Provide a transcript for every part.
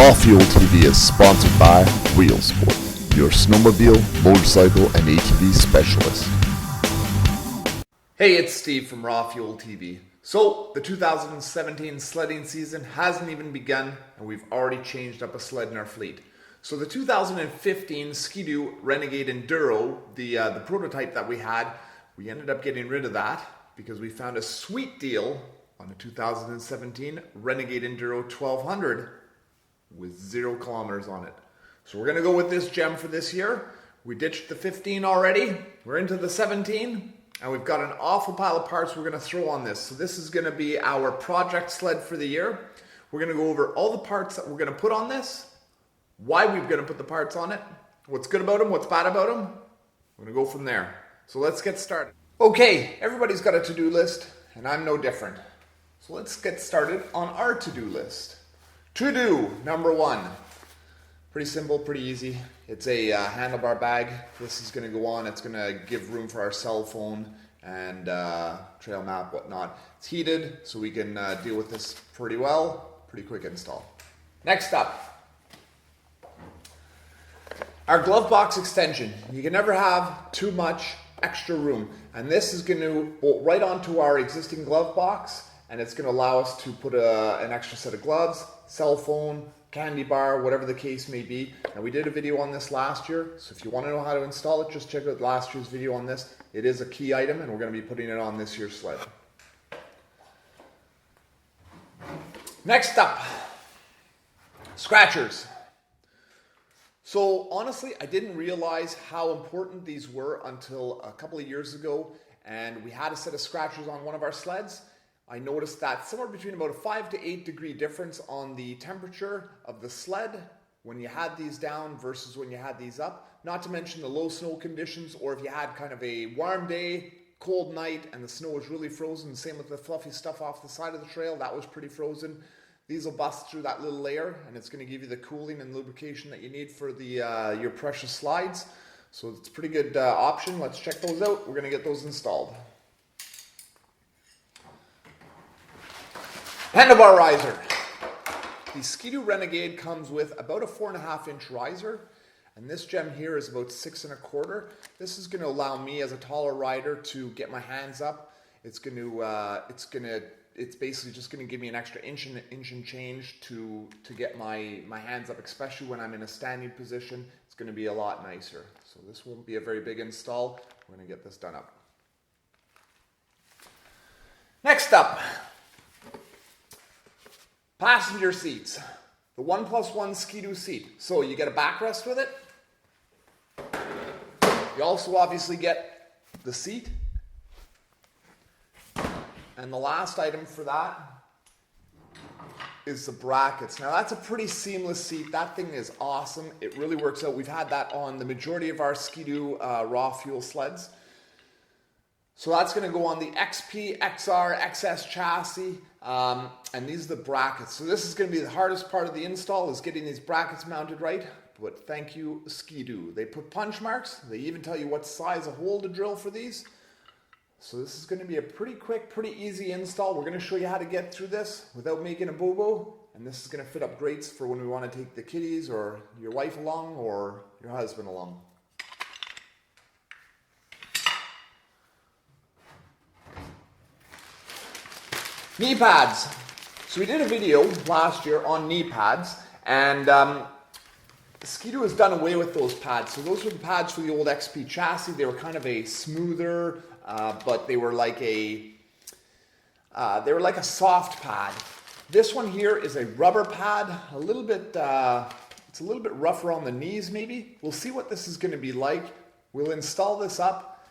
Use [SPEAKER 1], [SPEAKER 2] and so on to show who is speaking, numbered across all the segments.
[SPEAKER 1] RawFuelTV is sponsored by Wheelsport, your snowmobile, motorcycle, and ATV specialist.
[SPEAKER 2] Hey, it's Steve from RawFuelTV. So, the 2017 sledding season hasn't even begun, and we've already changed up a sled in our fleet. So the 2015 Ski-Doo Renegade Enduro, the prototype that we had, we ended up getting rid of that because we found a sweet deal on a 2017 Renegade Enduro 1200 with 0 kilometers on it. So we're going to go with this gem for this year. We ditched the 15 already. We're into the 17, and we've got an awful pile of parts we're going to throw on this. So this is going to be our project sled for the year. We're going to go over all the parts that we're going to put on this, why we're going to put the parts on it, what's good about them, what's bad about them. We're going to go from there. So let's get started. Okay, everybody's got a to-do list, and I'm no different. So let's get started on our to-do list. To-do number 1. Pretty simple, pretty easy. It's a handlebar bag. This is going to go on. It's going to give room for our cell phone and trail map, whatnot. It's heated, so we can deal with this pretty well. Pretty quick install. Next up, our Glovebox Extension. You can never have too much extra room. And this is going to bolt right onto our existing glove box, and it's going to allow us to put an extra set of gloves, cell phone, candy bar, whatever the case may be. And we did a video on this last year, so if you want to know how to install it, just check out last year's video on this. It is a key item, and we're going to be putting it on this year's sled. Next up, scratchers. So honestly, I didn't realize how important these were until a couple of years ago, and we had a set of scratchers on one of our sleds. I noticed that somewhere between about a 5 to 8 degree difference on the temperature of the sled when you had these down versus when you had these up. Not to mention the low snow conditions, or if you had kind of a warm day, cold night, and the snow was really frozen. Same with the fluffy stuff off the side of the trail, that was pretty frozen. These will bust through that little layer, and it's going to give you the cooling and lubrication that you need for the your precious slides. So it's a pretty good option. Let's check those out. We're going to get those installed. Handlebar riser. The SkiDoo Renegade comes with about a 4.5-inch riser, and this gem here is about 6 1/4. This is going to allow me as a taller rider to get my hands up. It's basically just going to give me an extra inch and change to get my hands up, especially when I'm in a standing position. It's going to be a lot nicer. So this won't be a very big install. We're going to get this done up. Next up, passenger seats. The 1+1 SkiDoo Seat. So you get a backrest with it. You also obviously get the seat. And the last item for that is the brackets. Now that's a pretty seamless seat. That thing is awesome. It really works out. We've had that on the majority of our SkiDoo raw fuel sleds. So that's going to go on the XP, XR, XS chassis, and these are the brackets. So this is going to be the hardest part of the install, is getting these brackets mounted right. But thank you, SkiDoo. They put punch marks. They even tell you what size of hole to drill for these. So this is going to be a pretty quick, pretty easy install. We're going to show you how to get through this without making a boo-boo. And this is going to fit up great for when we want to take the kiddies or your wife along or your husband along. Kneepads. So we did a video last year on knee pads, and SkiDoo has done away with those pads. So those were the pads for the old XP chassis. They were kind of a smoother, but they were like a soft pad. This one here is a rubber pad, it's a little bit rougher on the knees maybe. We'll see what this is going to be like. We'll install this up.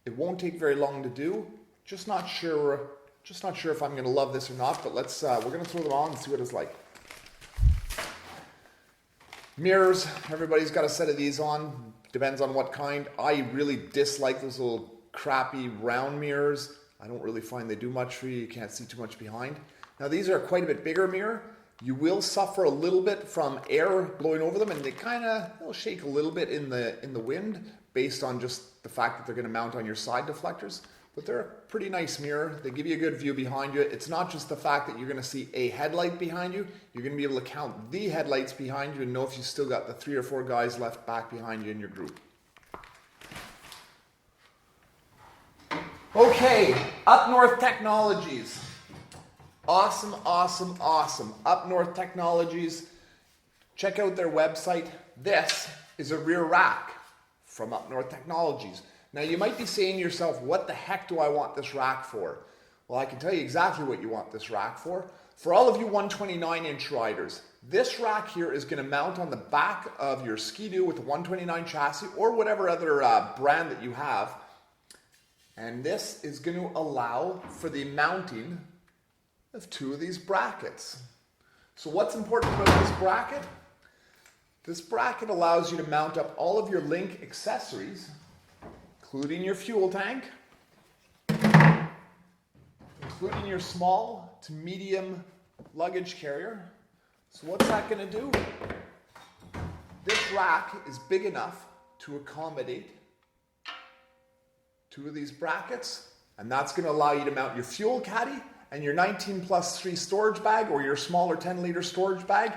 [SPEAKER 2] It won't take very long to do. Just not sure if I'm going to love this or not, but we're going to throw them on and see what it's like. Mirrors, everybody's got a set of these on. Depends on what kind. I really dislike those little crappy round mirrors. I don't really find they do much for you. You can't see too much behind. Now these are quite a bit bigger mirror. You will suffer a little bit from air blowing over them, and they'll shake a little bit in the wind based on just the fact that they're going to mount on your side deflectors. but they're a pretty nice mirror. They give you a good view behind you. It's not just the fact that you're going to see a headlight behind you. You're going to be able to count the headlights behind you and know if you still got the 3 or 4 guys left back behind you in your group. Okay, Up North Technologies. Awesome, awesome, awesome. Up North Technologies. Check out their website. This is a rear rack from Up North Technologies. Now you might be saying to yourself, what the heck do I want this rack for? Well, I can tell you exactly what you want this rack for. For all of you 129-inch riders, this rack here is going to mount on the back of your Ski-Doo with the 129 chassis or whatever other brand that you have. And this is going to allow for the mounting of 2 of these brackets. So what's important about this bracket? This bracket allows you to mount up all of your Link accessories, including your fuel tank, including your small to medium luggage carrier. So what's that going to do? This rack is big enough to accommodate 2 of these brackets, and that's going to allow you to mount your fuel caddy and your 19+3 storage bag or your smaller 10-liter storage bag,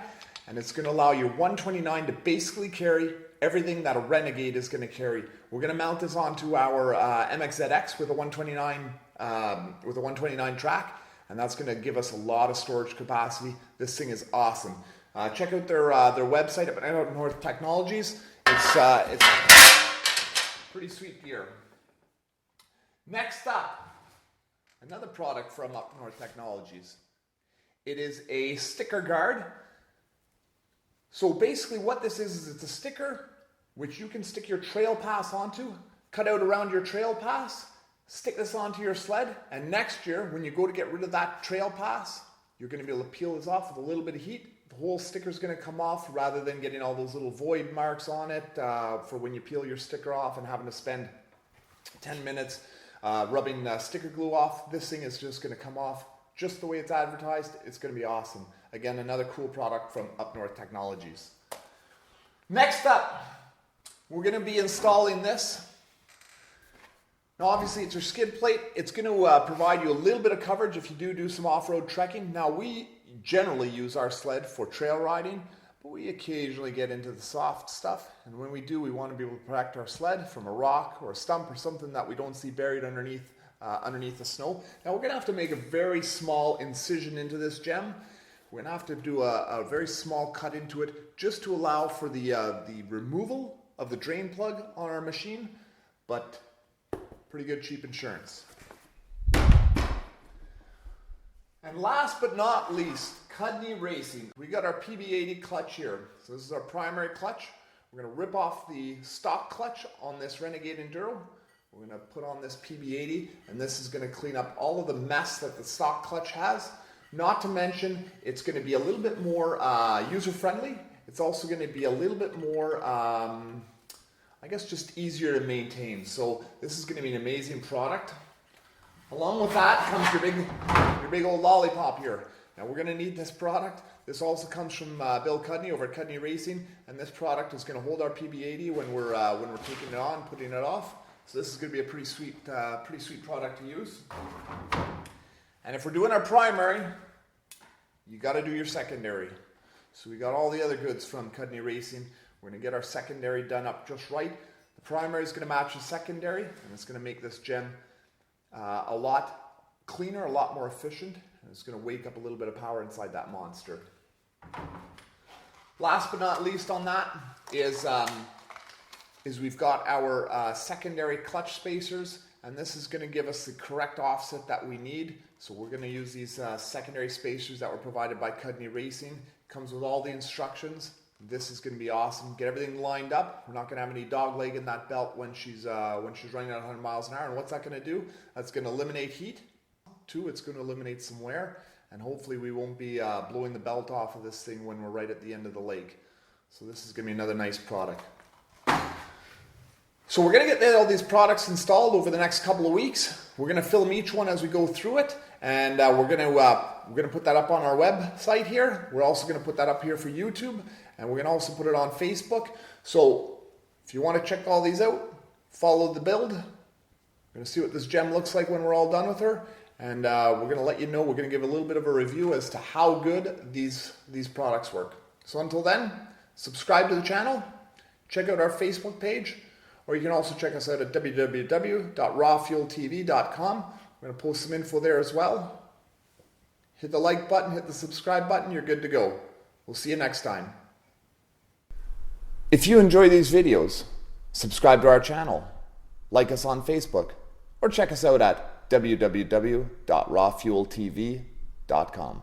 [SPEAKER 2] and it's going to allow your 129 to basically carry everything that a Renegade is going to carry. We're going to mount this onto our MXZX with a 129 track, and that's going to give us a lot of storage capacity. This thing is awesome. Check out their website at Up North Technologies. It's pretty sweet gear. Next up, another product from Up North Technologies. It is a sticker guard. So basically what this is it's a sticker which you can stick your trail pass onto, cut out around your trail pass, stick this onto your sled, and next year when you go to get rid of that trail pass, you're going to be able to peel this off with a little bit of heat. The whole sticker is going to come off rather than getting all those little void marks on it for when you peel your sticker off and having to spend 10 minutes rubbing sticker glue off. This thing is just going to come off just the way it's advertised. It's going to be awesome. Again, another cool product from Up North Technologies. Next up, we're going to be installing this. Now obviously it's your skid plate. It's going to provide you a little bit of coverage if you do some off-road trekking. Now we generally use our sled for trail riding, but we occasionally get into the soft stuff. And when we do, we want to be able to protect our sled from a rock or a stump or something that we don't see buried underneath the snow. Now we're going to have to make a very small incision into this gem. We're going to have to do a very small cut into it just to allow for the removal of the drain plug on our machine, but pretty good cheap insurance. And last but not least, Kneepads Racing. We got our PB80 clutch here. So this is our primary clutch. We're going to rip off the stock clutch on this Renegade Enduro. We're going to put on this PB80, and this is going to clean up all of the mess that the stock clutch has. Not to mention, it's going to be a little bit more user-friendly. It's also going to be a little bit more, I guess, just easier to maintain. So this is going to be an amazing product. Along with that comes your big old Lollipop here. Now we're going to need this product. This also comes from Bill Cudney over at Kneepads Racing, and this product is going to hold our PB80 when we're taking it on, putting it off. So this is going to be a pretty sweet product to use. And if we're doing our primary, you got to do your secondary. So we got all the other goods from Kneepads Racing. We're going to get our secondary done up just right. The primary is going to match the secondary, and it's going to make this gem a lot cleaner, a lot more efficient, and it's going to wake up a little bit of power inside that monster. Last but not least on that is we've got our secondary clutch spacers, and this is going to give us the correct offset that we need. So we're going to use these secondary spacers that were provided by Kneepads Racing. Comes with all the instructions. This is going to be awesome. Get everything lined up. We're not going to have any dog leg in that belt when she's running at 100 miles an hour. And what's that going to do? That's going to eliminate heat. 2, it's going to eliminate some wear. And hopefully we won't be blowing the belt off of this thing when we're right at the end of the lake. So this is going to be another nice product. So we're going to get all these products installed over the next couple of weeks. We're going to film each one as we go through it, and we're going to put that up on our website here. We're also going to put that up here for YouTube, and we're going to also put it on Facebook. So if you want to check all these out, follow the build, We're going to see what this gem looks like when we're all done with her. And we're going to let you know, we're going to give a little bit of a review as to how good these products work. So until then, subscribe to the channel, check out our Facebook page, or you can also check us out at www.RawFuelTV.com. We're going to post some info there as well. Hit the like button, hit the subscribe button, you're good to go. We'll see you next time. If you enjoy these videos, subscribe to our channel, like us on Facebook, or check us out at www.RawFuelTV.com.